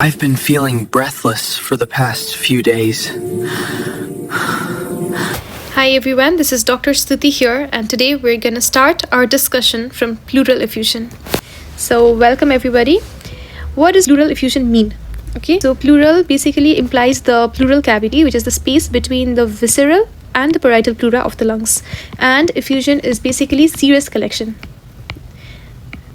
I've been feeling breathless for the past few days. Hi everyone, this is Dr. Stuti here, and today we're gonna start our discussion from pleural effusion. So welcome everybody. What does pleural effusion mean? Okay, so pleural basically implies the pleural cavity, which is the space between the visceral and the parietal pleura of the lungs, and effusion is basically serous collection.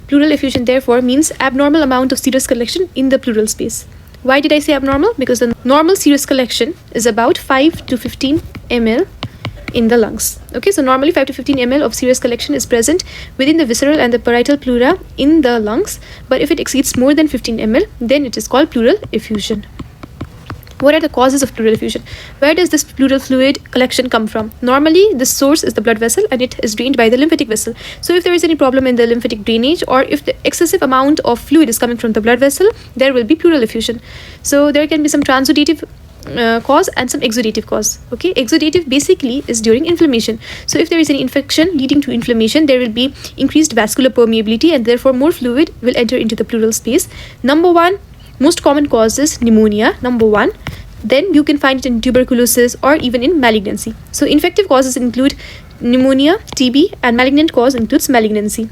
Pleural effusion therefore means abnormal amount of serous collection in the pleural space. Why did I say abnormal? Because the normal serous collection is about 5 to 15 ml in the lungs. Okay, so normally 5 to 15 ml of serous collection is present within the visceral and the parietal pleura in the lungs, but if it exceeds more than 15 ml, then it is called pleural effusion. What are the causes of pleural effusion? Where does this pleural fluid collection come from? Normally, the source is the blood vessel and it is drained by the lymphatic vessel. So if there is any problem in the lymphatic drainage, or if the excessive amount of fluid is coming from the blood vessel, there will be pleural effusion. So there can be some transudative cause and some exudative cause. Okay, exudative basically is during inflammation. So if there is any infection leading to inflammation, there will be increased vascular permeability and therefore more fluid will enter into the pleural space. Number one, most common cause is pneumonia, number one. Then you can find it in tuberculosis or even in malignancy. So infective causes include pneumonia, TB, and malignant cause includes malignancy.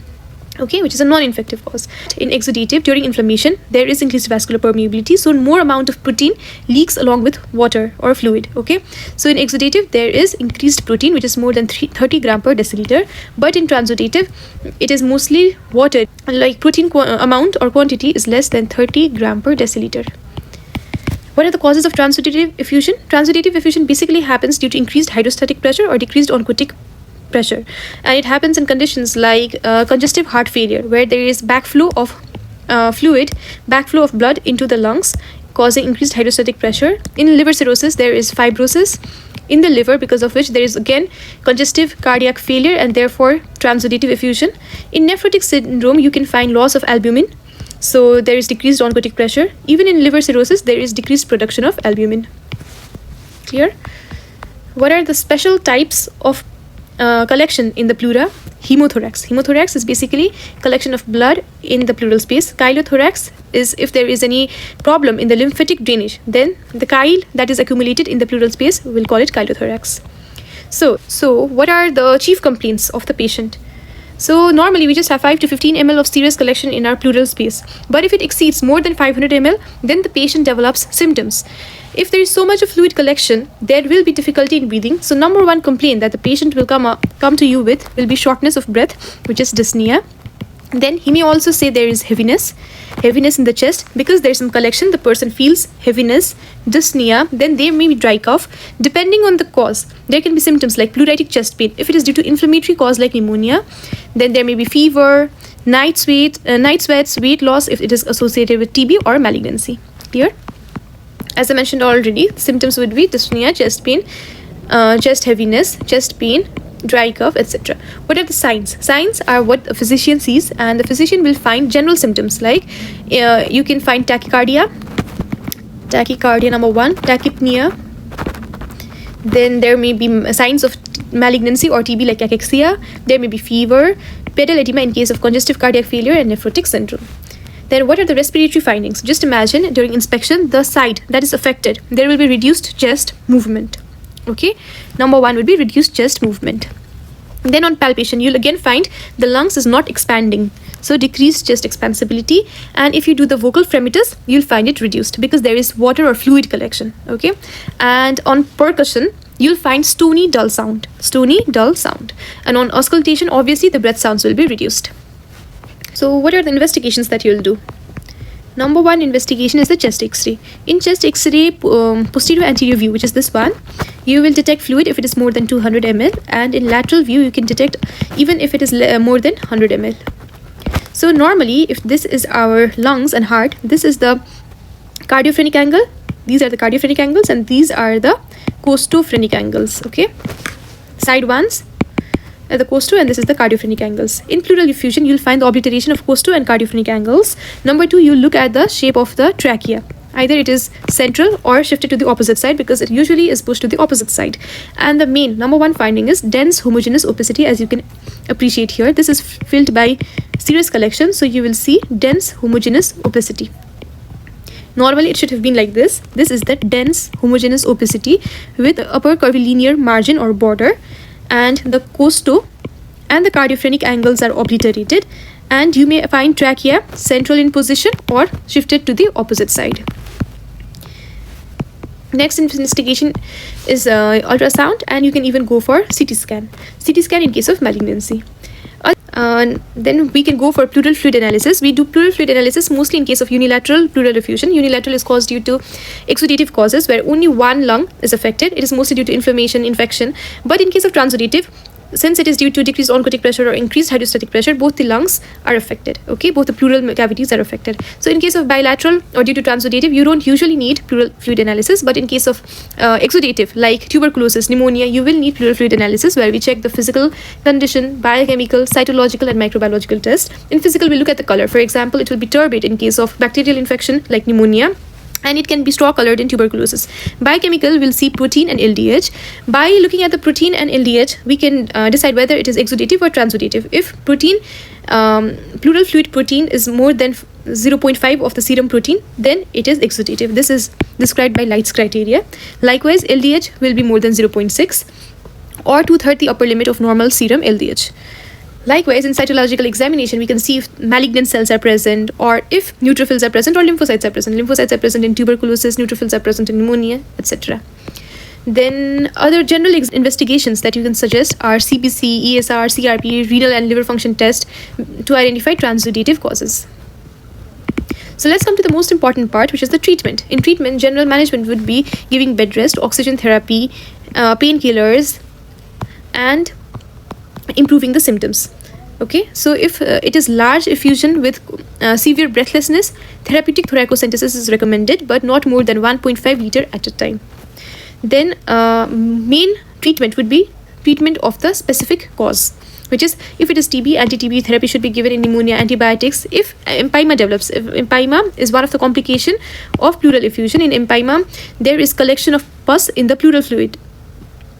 Okay, which is a non-infective cause. In exudative, during inflammation, there is increased vascular permeability, so more amount of protein leaks along with water or fluid. Okay, so in exudative, there is increased protein, which is more than 30 gram per deciliter, but in transudative, it is mostly water, like protein amount or quantity is less than 30 gram per deciliter. What are the causes of transudative effusion? Transudative effusion basically happens due to increased hydrostatic pressure or decreased oncotic pressure, and it happens in conditions like congestive heart failure, where there is backflow of backflow of blood into the lungs, causing increased hydrostatic pressure. In liver cirrhosis, there is fibrosis in the liver, because of which there is again congestive cardiac failure and therefore transudative effusion. In nephrotic syndrome, you can find loss of albumin, so there is decreased oncotic pressure. Even in liver cirrhosis, there is decreased production of albumin. Clear? What are the special types of collection in the pleura? Hemothorax. Hemothorax is basically collection of blood in the pleural space. Chylothorax is if there is any problem in the lymphatic drainage, then the chyle that is accumulated in the pleural space, we'll call it chylothorax. So what are the chief complaints of the patient? So normally we just have 5 to 15 ml of serous collection in our pleural space, but if it exceeds more than 500 ml, then the patient develops symptoms. If there is so much of fluid collection, there will be difficulty in breathing. So number one complaint that the patient will come to you with will be shortness of breath, which is dyspnea. Then he may also say there is heaviness in the chest. Because there is some collection, the person feels heaviness, dyspnea, then there may be dry cough. Depending on the cause, there can be symptoms like pleuritic chest pain. If it is due to inflammatory cause like pneumonia, then there may be fever, night sweats, weight loss if it is associated with TB or malignancy. Clear? As I mentioned already, symptoms would be dyspnea, chest pain, chest heaviness, chest pain, dry cough, etc. What are the signs? Signs are what a physician sees, and the physician will find general symptoms like you can find tachycardia number one, tachypnea. Then there may be signs of malignancy or TB like cachexia. There may be fever, pedal edema in case of congestive cardiac failure and nephrotic syndrome. Then what are the respiratory findings? Just imagine during inspection, the side that is affected, there will be reduced chest movement. Okay, number one would be reduced chest movement. Then on palpation, you'll again find the lungs is not expanding, so decreased chest expansibility. And if you do the vocal fremitus, you'll find it reduced because there is water or fluid collection. Okay, and on percussion, you'll find stony dull sound. And on auscultation, obviously the breath sounds will be reduced. So what are the investigations that you'll do? Number one investigation is the chest X-ray. In chest X-ray, posterior anterior view, which is this one, you will detect fluid if it is more than 200 ml, and in lateral view, you can detect even if it is more than 100 ml. So normally, if this is our lungs and heart, this is the cardiophrenic angle. These are the cardiophrenic angles, and these are the costophrenic angles. Okay, side ones. The costo, and this is the cardiophrenic angles. In pleural effusion, you'll find the obliteration of costo and cardiophrenic angles. Number two, you look at the shape of the trachea. Either it is central or shifted to the opposite side, because it usually is pushed to the opposite side. And the main number one finding is dense homogeneous opacity, as you can appreciate here. This is filled by serous collection, so you will see dense homogeneous opacity. Normally it should have been like this. This is the dense homogeneous opacity with upper curvilinear margin or border, and the costo and the cardiophrenic angles are obliterated, and you may find trachea central in position or shifted to the opposite side. Next investigation is ultrasound, and you can even go for CT scan. CT scan in case of malignancy. Then we can go for pleural fluid analysis. We do pleural fluid analysis mostly in case of unilateral pleural effusion. Unilateral is caused due to exudative causes where only one lung is affected. It is mostly due to inflammation, infection. But in case of transudative, since it is due to decreased oncotic pressure or increased hydrostatic pressure, both the lungs are affected. Okay, both the pleural cavities are affected. So in case of bilateral or due to transudative, you don't usually need pleural fluid analysis. But in case of exudative, like tuberculosis, pneumonia, you will need pleural fluid analysis, where we check the physical condition, biochemical, cytological, and microbiological tests. In physical, we look at the color. For example, it will be turbid in case of bacterial infection like pneumonia, and it can be straw colored in tuberculosis. Biochemical, will see protein and LDH. By looking at the protein and LDH, we can decide whether it is exudative or transudative. If protein, pleural fluid protein is more than 0.5 of the serum protein, then it is exudative. This is described by Light's criteria. Likewise, LDH will be more than 0.6 or 2/3 the upper limit of normal serum LDH. Likewise, in cytological examination, we can see if malignant cells are present, or if neutrophils are present, or lymphocytes are present. Lymphocytes are present in tuberculosis, neutrophils are present in pneumonia, etc. Then other general investigations that you can suggest are CBC, ESR, CRP, renal and liver function test to identify transudative causes. So let's come to the most important part, which is the treatment. In treatment, general management would be giving bed rest, oxygen therapy, painkillers, and improving the symptoms. Okay, so if it is large effusion with severe breathlessness, therapeutic thoracocentesis is recommended, but not more than 1.5 liter at a time. Then main treatment would be treatment of the specific cause, which is if it is TB, anti-TB therapy should be given. In pneumonia, antibiotics. If empyema develops, if empyema is one of the complication of pleural effusion. In empyema, there is collection of pus in the pleural fluid.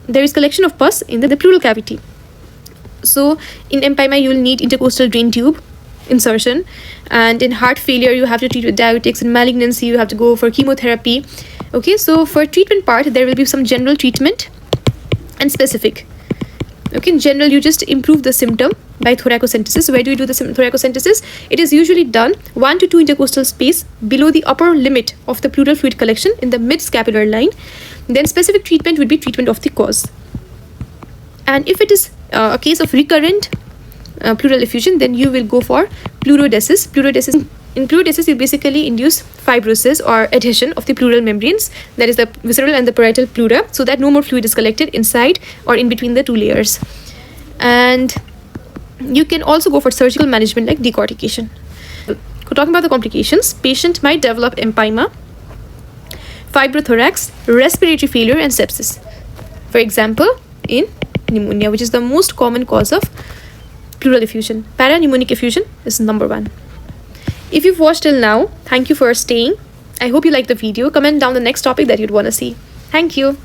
There is collection of pus in the pleural cavity. So in empyema, you will need intercostal drain tube insertion, and in heart failure, you have to treat with diuretics. In malignancy, you have to go for chemotherapy. Okay, so for treatment part, there will be some general treatment and specific. Okay, in general, you just improve the symptom by thoracocentesis. Where do you do the thoracocentesis? It is usually done 1 to 2 intercostal space below the upper limit of the pleural fluid collection in the mid-scapular line. Then specific treatment would be treatment of the cause. And if it is a case of recurrent pleural effusion, then you will go for pleurodesis. In pleurodesis, you basically induce fibrosis or adhesion of the pleural membranes, that is the visceral and the parietal pleura, so that no more fluid is collected inside or in between the two layers. And you can also go for surgical management like decortication. Talking about the complications, patient might develop empyema, fibrothorax, respiratory failure, and sepsis. For example, in pneumonia, which is the most common cause of pleural effusion. Parapneumonic effusion is number 1. If you've watched till now, thank you for staying. I hope you liked the video. Comment down the next topic that you'd want to see. Thank you.